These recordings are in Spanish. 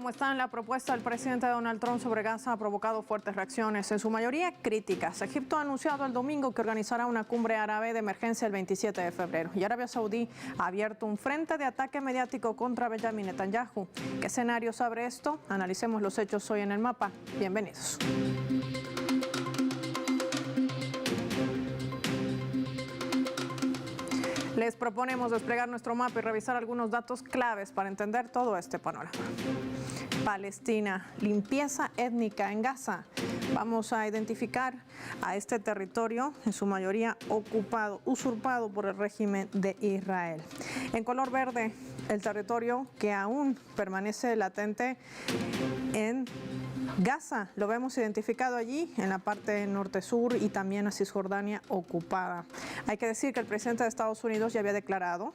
como está en la propuesta del presidente Donald Trump sobre Gaza ha provocado fuertes reacciones, en su mayoría críticas. Egipto ha anunciado el domingo que organizará una cumbre árabe de emergencia el 27 de febrero. Y Arabia Saudí ha abierto un frente de ataque mediático contra Benjamin Netanyahu. ¿Qué escenarios abre esto? Analicemos los hechos hoy en el mapa. Bienvenidos. Les proponemos desplegar nuestro mapa y revisar algunos datos claves para entender todo este panorama. Palestina, limpieza étnica en Gaza. Vamos a identificar a este territorio, en su mayoría ocupado, usurpado por el régimen de Israel. En color verde, el territorio que aún permanece latente en Gaza, lo vemos identificado allí en la parte norte-sur y también a Cisjordania ocupada. Hay que decir que el presidente de Estados Unidos ya había declarado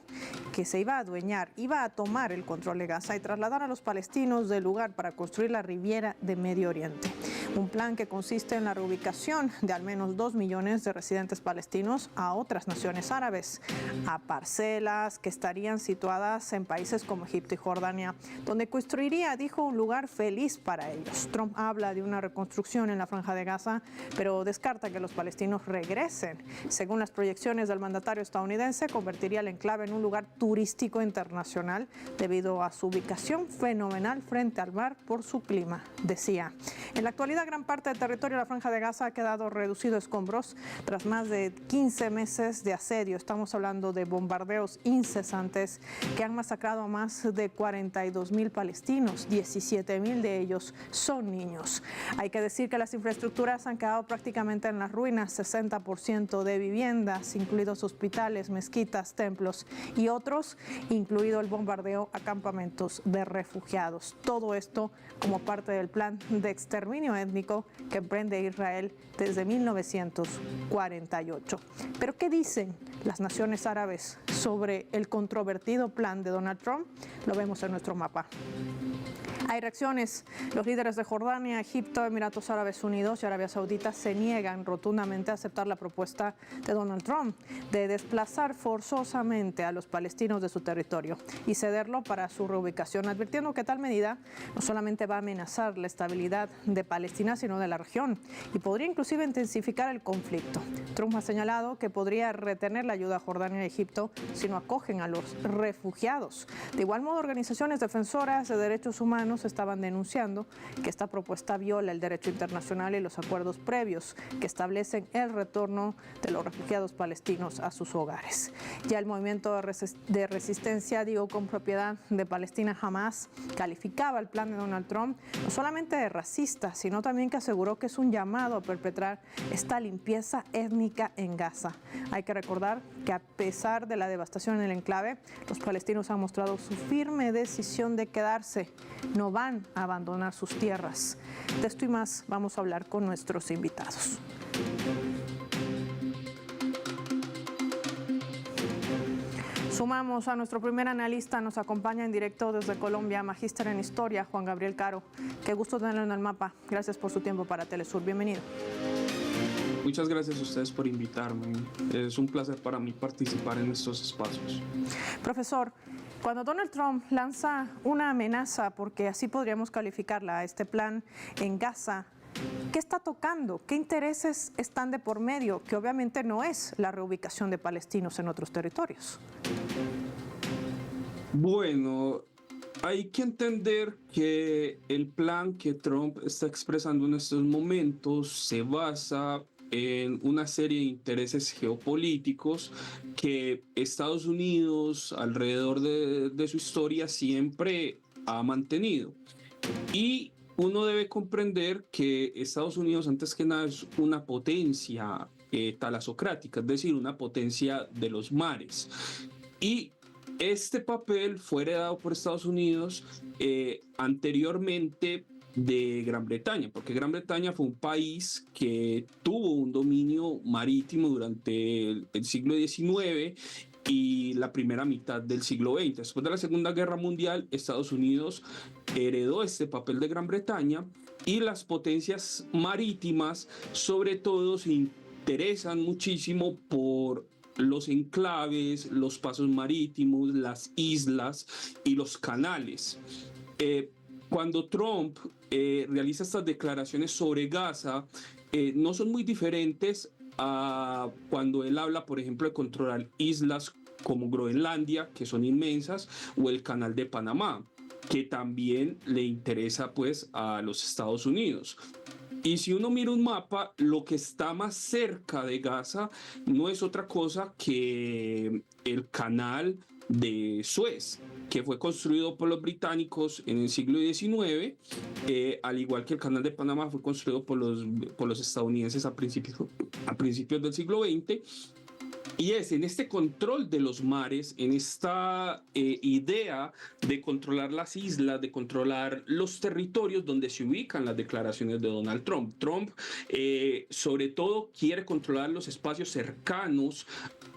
que se iba a adueñar, iba a tomar el control de Gaza y trasladar a los palestinos del lugar para construir la Riviera de Medio Oriente. Un plan que consiste en la reubicación de al menos 2 millones de residentes palestinos a otras naciones árabes, a parcelas que estarían situadas en países como Egipto y Jordania, donde construiría, dijo, un lugar feliz para ellos. Trump habla de una reconstrucción en la Franja de Gaza, pero descarta que los palestinos regresen. Según las proyecciones del mandatario estadounidense, convertiría el enclave en un lugar turístico internacional debido a su ubicación fenomenal frente al mar por su clima, decía. En la actualidad, gran parte del territorio de la Franja de Gaza ha quedado reducido a escombros tras más de 15 meses de asedio. Estamos hablando de bombardeos incesantes que han masacrado a más de 42.000 palestinos, 17.000 de ellos son niños. Hay que decir que las infraestructuras han quedado prácticamente en las ruinas, 60% de viviendas, incluidos hospitales, mezquitas, templos y otros, incluido el bombardeo a campamentos de refugiados. Todo esto como parte del plan de exterminio étnico que emprende Israel desde 1948. Pero ¿qué dicen las naciones árabes sobre el controvertido plan de Donald Trump? Lo vemos en nuestro mapa. Hay reacciones. Los líderes de Jordania, Egipto, Emiratos Árabes Unidos y Arabia Saudita se niegan rotundamente a aceptar la propuesta de Donald Trump de desplazar forzosamente a los palestinos de su territorio y cederlo para su reubicación, advirtiendo que tal medida no solamente va a amenazar la estabilidad de Palestina, sino de la región y podría inclusive intensificar el conflicto. Trump ha señalado que podría retener la ayuda a Jordania y Egipto si no acogen a los refugiados. De igual modo, organizaciones defensoras de derechos humanos estaban denunciando que esta propuesta viola el derecho internacional y los acuerdos previos que establecen el retorno de los refugiados palestinos a sus hogares. Ya el movimiento de resistencia, digo con propiedad de Palestina, Hamas, calificaba el plan de Donald Trump no solamente de racista, sino también que aseguró que es un llamado a perpetrar esta limpieza étnica en Gaza. Hay que recordar que a pesar de la devastación en el enclave, los palestinos han mostrado su firme decisión de quedarse. No van a abandonar sus tierras. De esto y más vamos a hablar con nuestros invitados. Sumamos a nuestro primer analista, nos acompaña en directo desde Colombia, magíster en Historia, Juan Gabriel Caro. Qué gusto tenerlo en el mapa. Gracias por su tiempo para Telesur. Bienvenido. Muchas gracias a ustedes por invitarme. Es un placer para mí participar en estos espacios. Profesor, cuando Donald Trump lanza una amenaza, porque así podríamos calificarla, a este plan en Gaza, ¿qué está tocando? ¿Qué intereses están de por medio? Que obviamente no es la reubicación de palestinos en otros territorios. Bueno, hay que entender que el plan que Trump está expresando en estos momentos se basa en una serie de intereses geopolíticos que Estados Unidos alrededor de su historia siempre ha mantenido. Y uno debe comprender que Estados Unidos antes que nada es una potencia talasocrática, es decir, una potencia de los mares. Y este papel fue heredado por Estados Unidos anteriormente de Gran Bretaña, porque Gran Bretaña fue un país que tuvo un dominio marítimo durante el siglo XIX y la primera mitad del siglo XX. Después de la Segunda Guerra Mundial, Estados Unidos heredó este papel de Gran Bretaña y las potencias marítimas, sobre todo, se interesan muchísimo por los enclaves, los pasos marítimos, las islas y los canales. cuando Trump realiza estas declaraciones sobre Gaza, no son muy diferentes a cuando él habla, por ejemplo, de controlar islas como Groenlandia, que son inmensas, o el Canal de Panamá, que también le interesa pues a los Estados Unidos. Y si uno mira un mapa, lo que está más cerca de Gaza no es otra cosa que el canal de Suez, que fue construido por los británicos en el siglo XIX, al igual que el canal de Panamá fue construido por los estadounidenses a principios del siglo XX. Y es en este control de los mares, en esta idea de controlar las islas, de controlar los territorios donde se ubican las declaraciones de Donald Trump. Trump, sobre todo, quiere controlar los espacios cercanos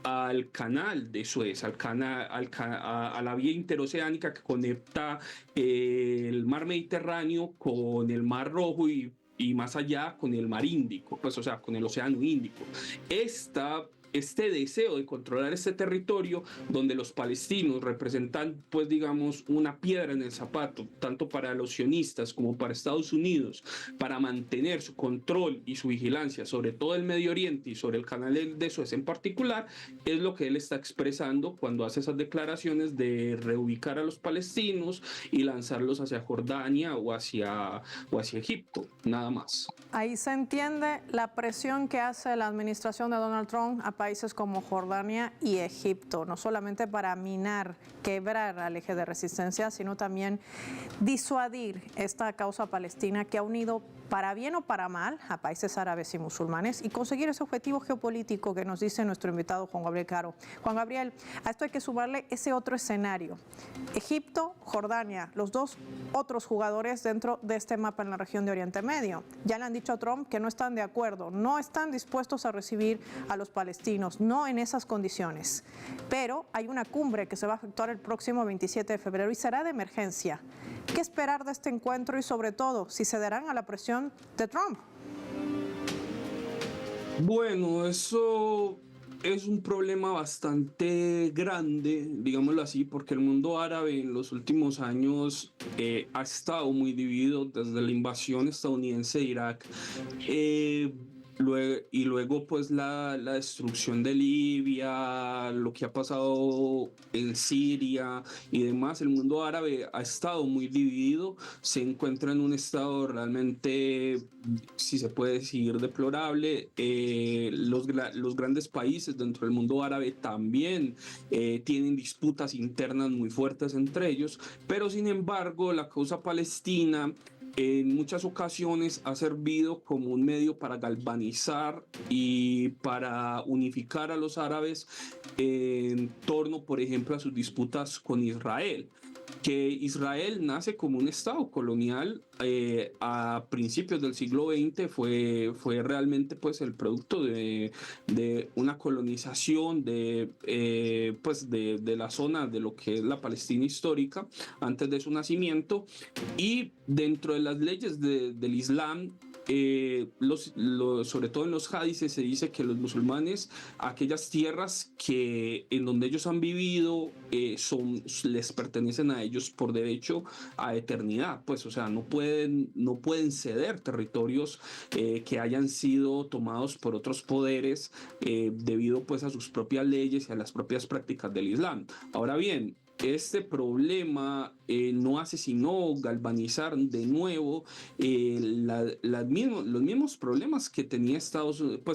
al canal de Suez, a la vía interoceánica que conecta el mar Mediterráneo con el mar Rojo y más allá con el mar Índico, pues, o sea, con el océano Índico. Este deseo de controlar este territorio donde los palestinos representan, pues digamos, una piedra en el zapato, tanto para los sionistas como para Estados Unidos, para mantener su control y su vigilancia sobre todo el Medio Oriente y sobre el canal de Suez en particular, es lo que él está expresando cuando hace esas declaraciones de reubicar a los palestinos y lanzarlos hacia Jordania o hacia Egipto, nada más. Ahí se entiende la presión que hace la administración de Donald Trump a países como Jordania y Egipto, no solamente para minar, quebrar al eje de resistencia, sino también disuadir esta causa palestina que ha unido para bien o para mal a países árabes y musulmanes y conseguir ese objetivo geopolítico que nos dice nuestro invitado Juan Gabriel Caro. Juan Gabriel, a esto hay que sumarle ese otro escenario. Egipto, Jordania, los dos otros jugadores dentro de este mapa en la región de Oriente Medio. Ya le han dicho a Trump que no están de acuerdo, no están dispuestos a recibir a los palestinos, no en esas condiciones. Pero hay una cumbre que se va a efectuar el próximo 27 de febrero y será de emergencia. ¿Qué esperar de este encuentro y sobre todo si cederán a la presión de Trump? Bueno, eso es un problema bastante grande, digámoslo así, porque el mundo árabe en los últimos años ha estado muy dividido desde la invasión estadounidense de Irak. Luego pues la destrucción de Libia, lo que ha pasado en Siria y demás, el mundo árabe ha estado muy dividido, se encuentra en un estado realmente, si se puede decir, deplorable. Los grandes países dentro del mundo árabe también tienen disputas internas muy fuertes entre ellos, pero sin embargo la causa palestina en muchas ocasiones ha servido como un medio para galvanizar y para unificar a los árabes en torno, por ejemplo, a sus disputas con Israel. Que Israel nace como un estado colonial a principios del siglo XX, fue realmente pues el producto de una colonización pues de la zona de lo que es la Palestina histórica antes de su nacimiento, y dentro de las leyes del Islam, sobre todo en los hadices se dice que los musulmanes, aquellas tierras en donde ellos han vivido les pertenecen a ellos por derecho a eternidad, pues, o sea, no pueden ceder territorios que hayan sido tomados por otros poderes debido pues a sus propias leyes y a las propias prácticas del Islam. Ahora bien, este problema no hace sino galvanizar de nuevo los mismos problemas que tenía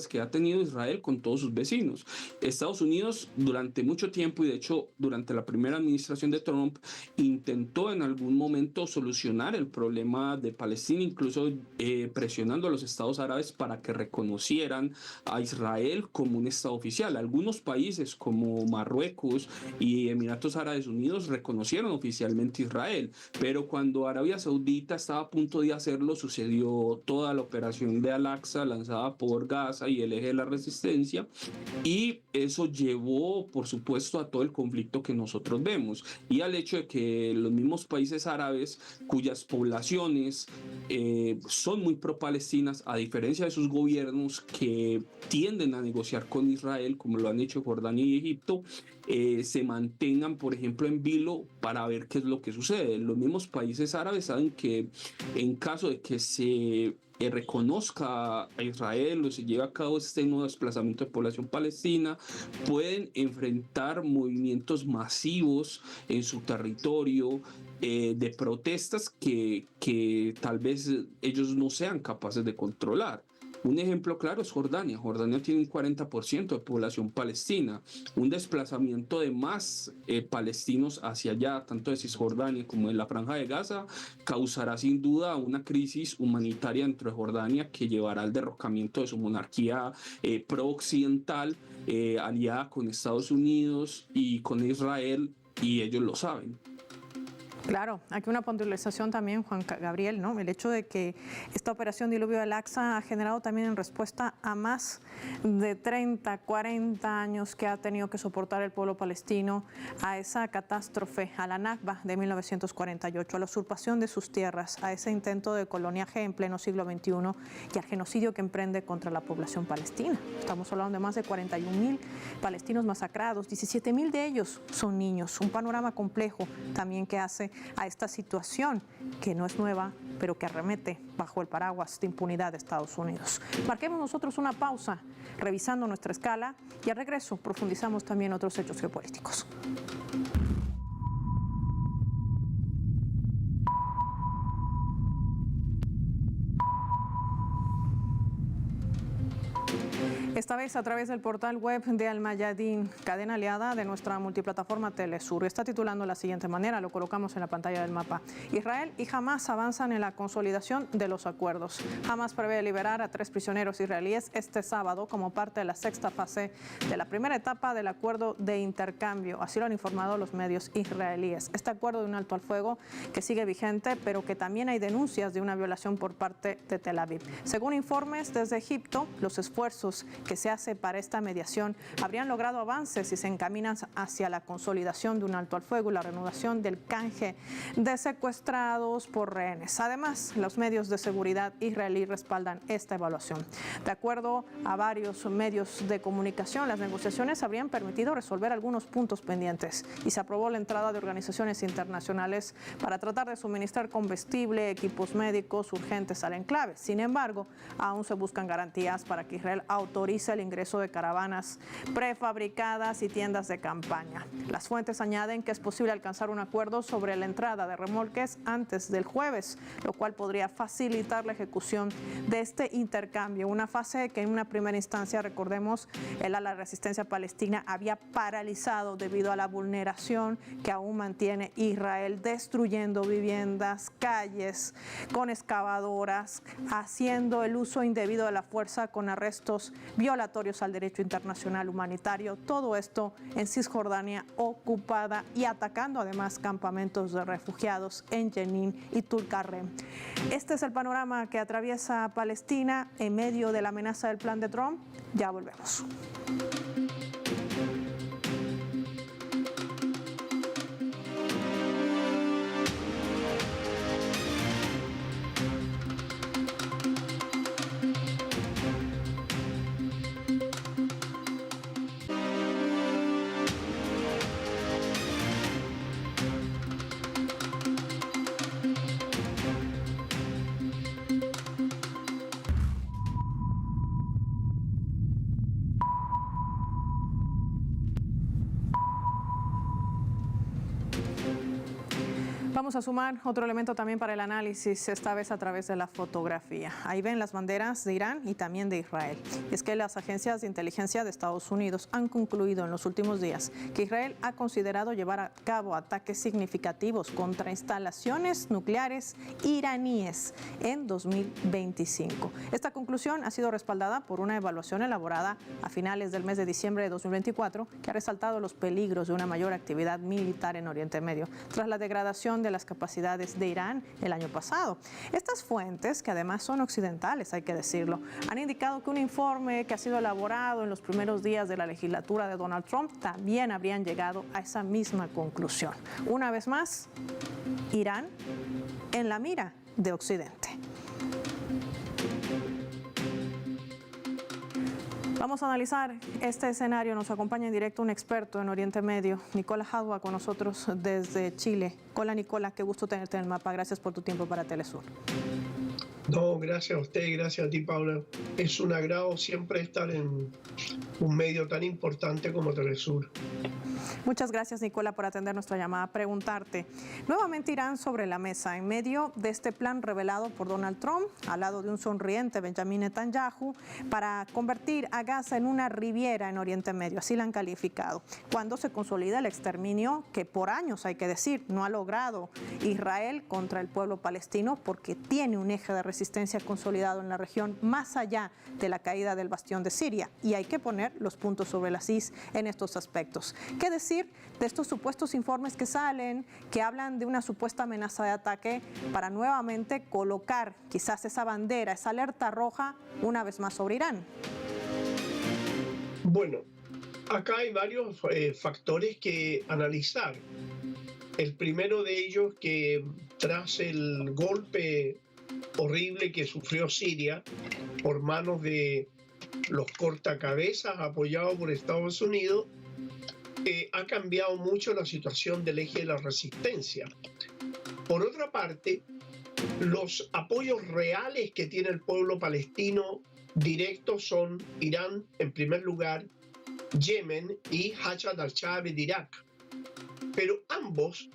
que ha tenido Israel con todos sus vecinos. Estados Unidos durante mucho tiempo, y de hecho durante la primera administración de Trump, intentó en algún momento solucionar el problema de Palestina, incluso presionando a los estados árabes para que reconocieran a Israel como un estado oficial. Algunos países como Marruecos y Emiratos Árabes Unidos reconocieron oficialmente Israel, pero cuando Arabia Saudita estaba a punto de hacerlo, sucedió toda la operación de Al-Aqsa lanzada por Gaza y el eje de la resistencia, y eso llevó, por supuesto, a todo el conflicto que nosotros vemos y al hecho de que los mismos países árabes, cuyas poblaciones son muy pro-palestinas, a diferencia de sus gobiernos que tienden a negociar con Israel, como lo han hecho Jordania y Egipto, se mantengan, por ejemplo, ejemplo, en vilo para ver qué es lo que sucede. Los mismos países árabes saben que en caso de que se reconozca a Israel o se lleve a cabo este nuevo desplazamiento de población palestina, pueden enfrentar movimientos masivos en su territorio, de protestas que tal vez ellos no sean capaces de controlar. Un ejemplo claro es Jordania. Jordania tiene un 40% de población palestina. Un desplazamiento de más palestinos hacia allá, tanto de Cisjordania como de la Franja de Gaza, causará sin duda una crisis humanitaria dentro de Jordania que llevará al derrocamiento de su monarquía pro-occidental, aliada con Estados Unidos y con Israel, y ellos lo saben. Claro, aquí una puntualización también, Juan Gabriel, ¿no? El hecho de que esta operación Diluvio Al-Aqsa ha generado también en respuesta a más de 30, 40 años que ha tenido que soportar el pueblo palestino a esa catástrofe, a la Nakba de 1948, a la usurpación de sus tierras, a ese intento de coloniaje en pleno siglo XXI y al genocidio que emprende contra la población palestina. Estamos hablando de más de 41.000 palestinos masacrados, 17.000 de ellos son niños, un panorama complejo también que hace a esta situación que no es nueva, pero que arremete bajo el paraguas de impunidad de Estados Unidos. Marquemos nosotros una pausa, revisando nuestra escala, y al regreso profundizamos también otros hechos geopolíticos. Esta vez a través del portal web de Al Mayadin, cadena aliada de nuestra multiplataforma Telesur. Está titulando de la siguiente manera, lo colocamos en la pantalla del mapa. Israel y Hamás avanzan en la consolidación de los acuerdos. Hamás prevé liberar a 3 prisioneros israelíes este sábado como parte de la 6ª fase de la primera etapa del acuerdo de intercambio. Así lo han informado los medios israelíes. Este acuerdo de un alto al fuego que sigue vigente, pero que también hay denuncias de una violación por parte de Tel Aviv. Según informes desde Egipto, los esfuerzos que se hace para esta mediación habrían logrado avances y se encaminan hacia la consolidación de un alto al fuego y la reanudación del canje de secuestrados por rehenes. Además, los medios de seguridad israelí respaldan esta evaluación. De acuerdo a varios medios de comunicación, las negociaciones habrían permitido resolver algunos puntos pendientes y se aprobó la entrada de organizaciones internacionales para tratar de suministrar combustible, equipos médicos urgentes al enclave. Sin embargo, aún se buscan garantías para que Israel autorice el ingreso de caravanas prefabricadas y tiendas de campaña. Las fuentes añaden que es posible alcanzar un acuerdo sobre la entrada de remolques antes del jueves, lo cual podría facilitar la ejecución de este intercambio, una fase que en una primera instancia, recordemos, el ala de resistencia palestina había paralizado debido a la vulneración que aún mantiene Israel, destruyendo viviendas, calles, con excavadoras, haciendo el uso indebido de la fuerza con arrestos violatorios al derecho internacional humanitario, todo esto en Cisjordania ocupada y atacando además campamentos de refugiados en Jenin y Tulkarem. Este es el panorama que atraviesa Palestina en medio de la amenaza del plan de Trump. Ya volvemos. Vamos a sumar otro elemento también para el análisis, esta vez a través de la fotografía. Ahí ven las banderas de Irán y también de Israel. Es que las agencias de inteligencia de Estados Unidos han concluido en los últimos días que Israel ha considerado llevar a cabo ataques significativos contra instalaciones nucleares iraníes en 2025. Esta conclusión ha sido respaldada por una evaluación elaborada a finales del mes de diciembre de 2024 que ha resaltado los peligros de una mayor actividad militar en Oriente Medio tras la degradación de las capacidades de Irán el año pasado. Estas fuentes, que además son occidentales, hay que decirlo, han indicado que un informe que ha sido elaborado en los primeros días de la legislatura de Donald Trump también habrían llegado a esa misma conclusión. Una vez más, Irán en la mira de Occidente. Vamos a analizar este escenario. Nos acompaña en directo un experto en Oriente Medio, Nicola Hadwa, con nosotros desde Chile. Hola Nicola, qué gusto tenerte en el mapa. Gracias por tu tiempo para Telesur. No, gracias a usted, gracias a ti, Paula. Es un agrado siempre estar en un medio tan importante como Telesur. Muchas gracias, Nicola, por atender nuestra llamada. Preguntarte, nuevamente Irán sobre la mesa en medio de este plan revelado por Donald Trump, al lado de un sonriente Benjamin Netanyahu, para convertir a Gaza en una riviera en Oriente Medio, así la han calificado. Cuando se consolida el exterminio que por años, hay que decir, no ha logrado Israel contra el pueblo palestino, porque tiene un eje de resistencia consolidado en la región más allá de la caída del bastión de Siria. Y hay que poner los puntos sobre las is en estos aspectos. ¿Qué decir de estos supuestos informes que salen, que hablan de una supuesta amenaza de ataque para nuevamente colocar quizás esa bandera, esa alerta roja una vez más sobre Irán? Bueno, acá hay varios factores que analizar. El primero de ellos, que tras el golpe horrible que sufrió Siria por manos de los cortacabezas apoyados por Estados Unidos, ha cambiado mucho la situación del eje de la resistencia. Por otra parte, los apoyos reales que tiene el pueblo palestino directos son Irán en primer lugar, Yemen y Hashd al-Shaabi de Irak. Pero ambos,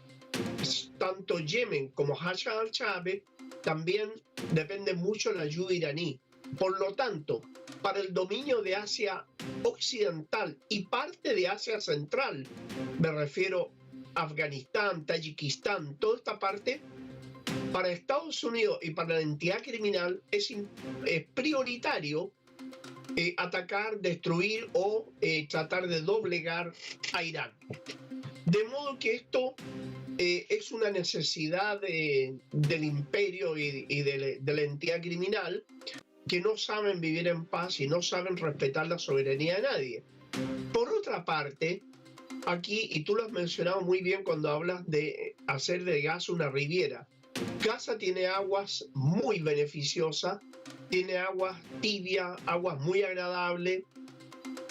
tanto Yemen como Hashd al-Shaabi, también dependen mucho de la ayuda iraní. Por lo tanto, para el dominio de Asia Occidental y parte de Asia Central, me refiero a Afganistán, Tayikistán, toda esta parte, para Estados Unidos y para la entidad criminal es prioritario atacar, destruir o tratar de doblegar a Irán. De modo que esto es una necesidad del imperio y de la entidad criminal, que no saben vivir en paz y no saben respetar la soberanía de nadie. Por otra parte, aquí, y tú lo has mencionado muy bien cuando hablas de hacer de Gaza una riviera, Gaza tiene aguas muy beneficiosas, tiene aguas tibias, aguas muy agradables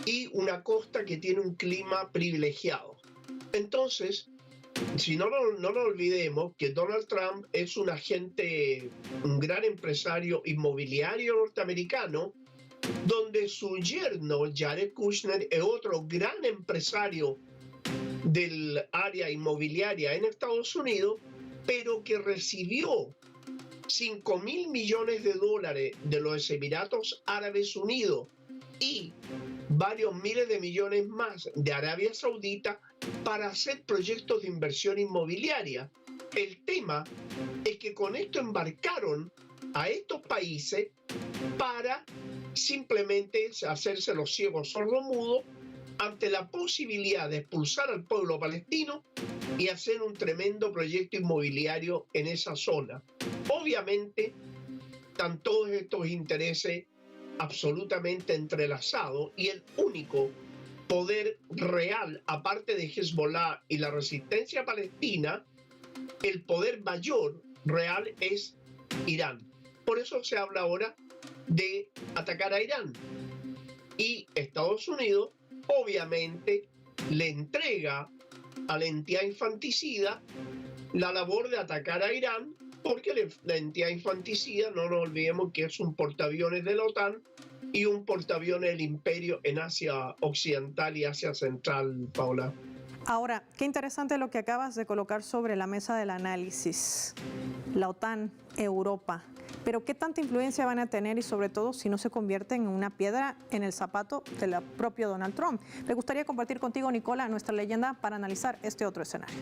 y una costa que tiene un clima privilegiado. Entonces, si no lo olvidemos, que Donald Trump es un gran empresario inmobiliario norteamericano, donde su yerno, Jared Kushner, es otro gran empresario del área inmobiliaria en Estados Unidos, pero que recibió 5.000 millones de dólares de los Emiratos Árabes Unidos y varios miles de millones más de Arabia Saudita para hacer proyectos de inversión inmobiliaria. El tema es que con esto embarcaron a estos países para simplemente hacerse los ciegos sordomudos ante la posibilidad de expulsar al pueblo palestino y hacer un tremendo proyecto inmobiliario en esa zona. Obviamente, están todos estos intereses absolutamente entrelazados y el único poder real, aparte de Hezbollah y la resistencia palestina, el poder mayor real es Irán. Por eso se habla ahora de atacar a Irán. Y Estados Unidos, obviamente, le entrega a la entidad infanticida la labor de atacar a Irán, porque la entidad infanticida, no nos olvidemos que es un portaaviones de la OTAN y un portaaviones del imperio en Asia Occidental y Asia Central, Paula. Ahora, qué interesante lo que acabas de colocar sobre la mesa del análisis. La OTAN, Europa. Pero ¿qué tanta influencia van a tener y sobre todo si no se convierten en una piedra en el zapato del propio Donald Trump? Me gustaría compartir contigo, Nicola, nuestra leyenda para analizar este otro escenario.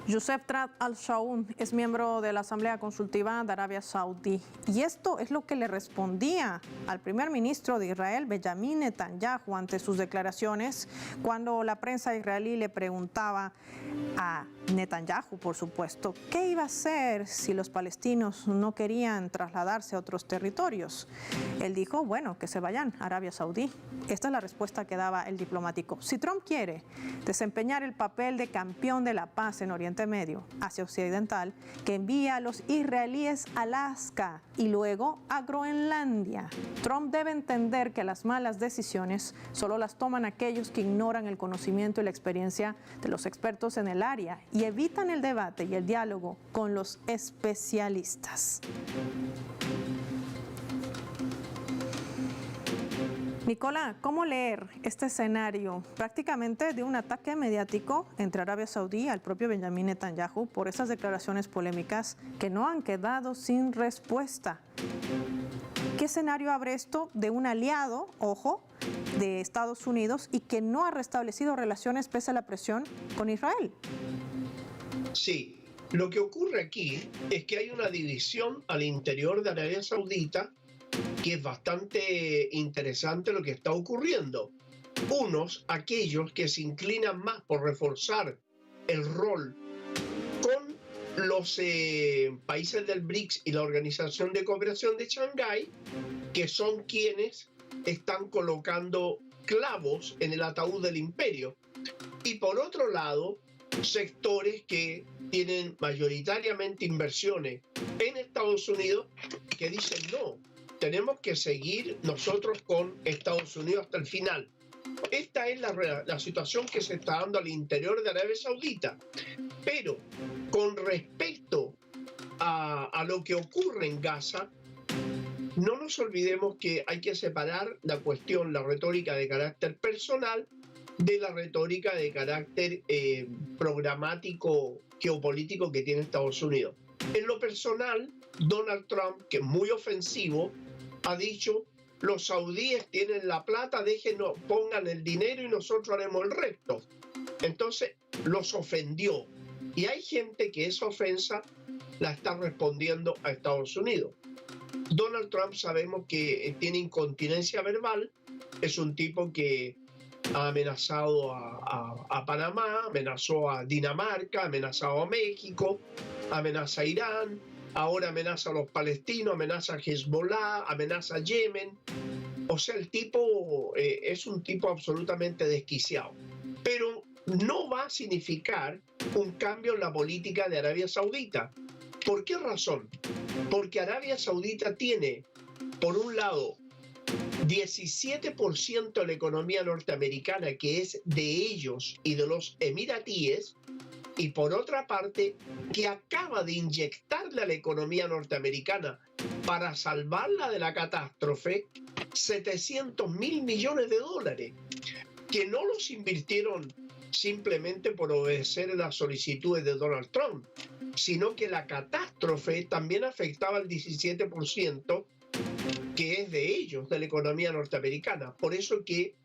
Youssef Trad al-Shaoun es miembro de la Asamblea Consultiva de Arabia Saudí y esto es lo que le respondía al primer ministro de Israel, Benjamin Netanyahu, ante sus declaraciones cuando la prensa israelí le preguntaba a Netanyahu, por supuesto, qué iba a hacer si los palestinos no querían trasladarse a otros territorios. Él dijo, bueno, que se vayan a Arabia Saudí. Esta es la respuesta que daba el diplomático. Si Trump quiere desempeñar el papel de campeón de la paz en Oriente Oriente Medio, Asia Occidental, que envía a los israelíes a Alaska y luego a Groenlandia. Trump debe entender que las malas decisiones solo las toman aquellos que ignoran el conocimiento y la experiencia de los expertos en el área y evitan el debate y el diálogo con los especialistas. Nicola, ¿cómo leer este escenario prácticamente de un ataque mediático entre Arabia Saudí al propio Benjamín Netanyahu por esas declaraciones polémicas que no han quedado sin respuesta? ¿Qué escenario abre esto de un aliado, ojo, de Estados Unidos y que no ha restablecido relaciones pese a la presión con Israel? Sí, lo que ocurre aquí es que hay una división al interior de Arabia Saudita que es bastante interesante lo que está ocurriendo. Unos, aquellos que se inclinan más por reforzar el rol con los países del BRICS y la Organización de Cooperación de Shanghái, que son quienes están colocando clavos en el ataúd del imperio. Y por otro lado, sectores que tienen mayoritariamente inversiones en Estados Unidos que dicen no, tenemos que seguir nosotros con Estados Unidos hasta el final. Esta es la situación que se está dando al interior de Arabia Saudita. Pero con respecto a lo que ocurre en Gaza, no nos olvidemos que hay que separar la retórica de carácter personal de la retórica de carácter programático, geopolítico que tiene Estados Unidos. En lo personal, Donald Trump, que es muy ofensivo, ha dicho: los saudíes tienen la plata, déjenos, pongan el dinero y nosotros haremos el resto. Entonces los ofendió. Y hay gente que esa ofensa la está respondiendo a Estados Unidos. Donald Trump sabemos que tiene incontinencia verbal, es un tipo que ha amenazado a Panamá, amenazó a Dinamarca, amenazado a México, amenaza a Irán, ahora amenaza a los palestinos, amenaza a Hezbollah, amenaza a Yemen. O sea, el tipo es un tipo absolutamente desquiciado. Pero no va a significar un cambio en la política de Arabia Saudita. ¿Por qué razón? Porque Arabia Saudita tiene, por un lado, 17% de la economía norteamericana, que es de ellos y de los emiratíes, y por otra parte, que acaba de inyectarle a la economía norteamericana para salvarla de la catástrofe $700.000 millones, que no los invirtieron simplemente por obedecer las solicitudes de Donald Trump, sino que la catástrofe también afectaba al 17% que es de ellos, de la economía norteamericana. Por eso que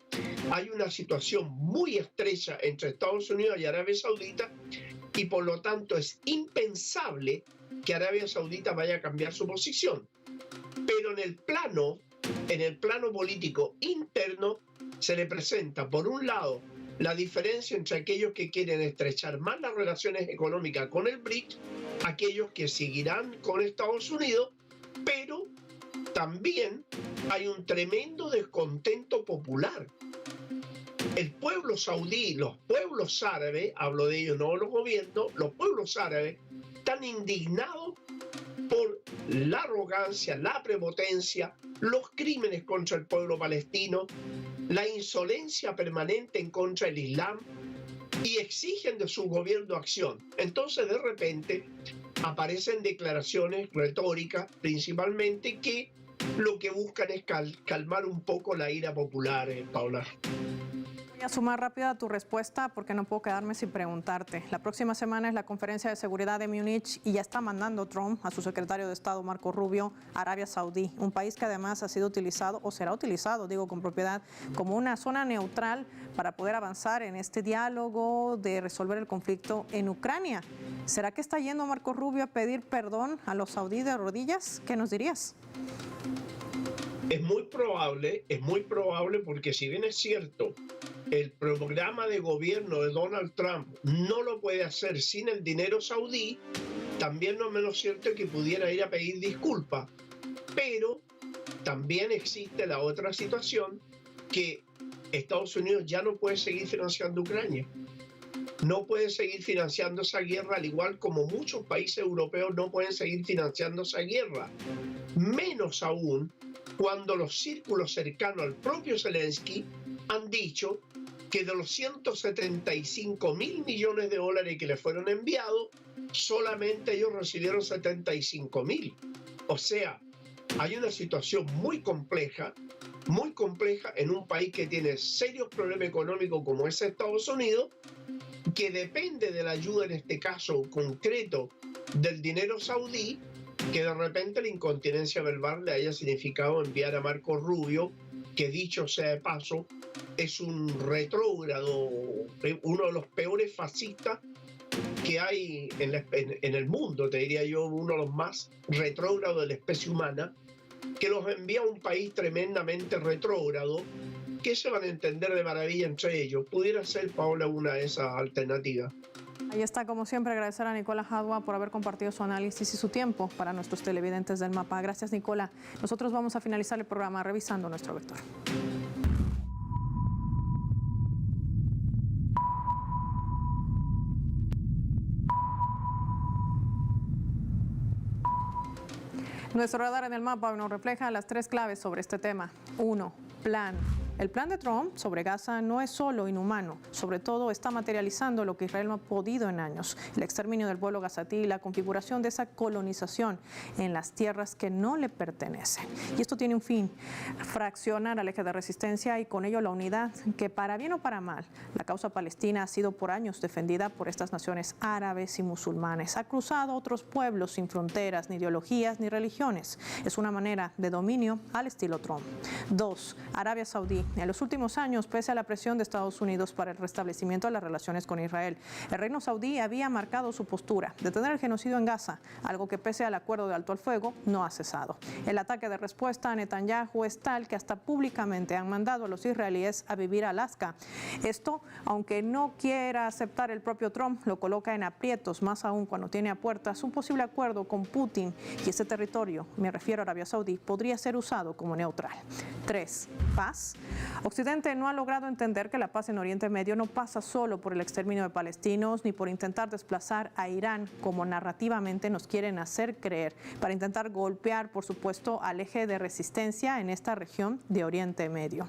hay una situación muy estrecha entre Estados Unidos y Arabia Saudita, y por lo tanto es impensable que Arabia Saudita vaya a cambiar su posición. Pero en el plano político interno se le presenta, por un lado, la diferencia entre aquellos que quieren estrechar más las relaciones económicas con el BRICS, aquellos que seguirán con Estados Unidos, pero también hay un tremendo descontento popular. El pueblo saudí, los pueblos árabes, hablo de ellos, no los gobiernos, los pueblos árabes están indignados por la arrogancia, la prepotencia, los crímenes contra el pueblo palestino, la insolencia permanente en contra del Islam, y exigen de su gobierno acción. Entonces, de repente, aparecen declaraciones retóricas, principalmente, que lo que buscan es calmar un poco la ira popular, Paula. Voy a sumar rápido a tu respuesta porque no puedo quedarme sin preguntarte. La próxima semana es la conferencia de seguridad de Múnich y ya está mandando Trump a su secretario de Estado, Marco Rubio, a Arabia Saudí, un país que además ha sido utilizado, o será utilizado, digo con propiedad, como una zona neutral para poder avanzar en este diálogo de resolver el conflicto en Ucrania. ¿Será que está yendo Marco Rubio a pedir perdón a los saudíes de rodillas? ¿Qué nos dirías? Es muy probable porque si bien es cierto, el programa de gobierno de Donald Trump no lo puede hacer sin el dinero saudí, también no es menos cierto que pudiera ir a pedir disculpas. Pero también existe la otra situación, que Estados Unidos ya no puede seguir financiando Ucrania. no puede seguir financiando esa guerra, al igual como muchos países europeos no pueden seguir financiando esa guerra. Menos aún cuando los círculos cercanos al propio Zelensky han dicho que de los 175.000 millones de dólares que le fueron enviados, solamente ellos recibieron 75.000. O sea, hay una situación muy compleja en un país que tiene serios problemas económicos como es Estados Unidos, que depende de la ayuda, en este caso concreto, del dinero saudí, que de repente la incontinencia verbal le haya significado enviar a Marco Rubio, que dicho sea de paso, es un retrógrado, uno de los peores fascistas que hay en el mundo, te diría yo, uno de los más retrógrados de la especie humana, que los envía a un país tremendamente retrógrado, que se van a entender de maravilla entre ellos. Pudiera ser, Paola, una de esas alternativas. Ahí está, como siempre, agradecer a Nicola Jadua por haber compartido su análisis y su tiempo para nuestros televidentes del Mapa. Gracias, Nicola. Nosotros vamos a finalizar el programa revisando nuestro vector. Nuestro radar en el Mapa nos refleja las 3 claves sobre este tema. 1. Plan. El plan de Trump sobre Gaza no es solo inhumano, sobre todo está materializando lo que Israel no ha podido en años, el exterminio del pueblo gazatí y la configuración de esa colonización en las tierras que no le pertenecen. Y esto tiene un fin, fraccionar al eje de resistencia y con ello la unidad que, para bien o para mal, la causa palestina ha sido por años defendida por estas naciones árabes y musulmanes. Ha cruzado otros pueblos sin fronteras, ni ideologías, ni religiones. Es una manera de dominio al estilo Trump. 2. Arabia Saudí. En los últimos años, pese a la presión de Estados Unidos para el restablecimiento de las relaciones con Israel, el reino saudí había marcado su postura, detener el genocidio en Gaza, algo que pese al acuerdo de alto al fuego no ha cesado. El ataque de respuesta a Netanyahu es tal que hasta públicamente han mandado a los israelíes a vivir a Alaska. Esto, aunque no quiera aceptar el propio Trump, lo coloca en aprietos, más aún cuando tiene a puertas un posible acuerdo con Putin y ese territorio, me refiero a Arabia Saudí, podría ser usado como neutral. 3. Paz. Occidente no ha logrado entender que la paz en Oriente Medio no pasa solo por el exterminio de palestinos ni por intentar desplazar a Irán, como narrativamente nos quieren hacer creer, para intentar golpear, por supuesto, al eje de resistencia en esta región de Oriente Medio.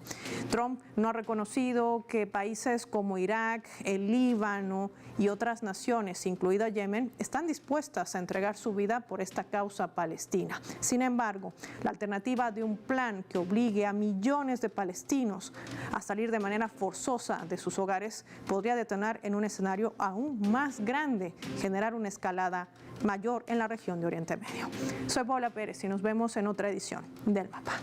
Trump no ha reconocido que países como Irak, el Líbano y otras naciones, incluida Yemen, están dispuestas a entregar su vida por esta causa palestina. Sin embargo, la alternativa de un plan que obligue a millones de palestinos a salir de manera forzosa de sus hogares podría detonar en un escenario aún más grande, generar una escalada mayor en la región de Oriente Medio. Soy Paola Pérez y nos vemos en otra edición del Mapa.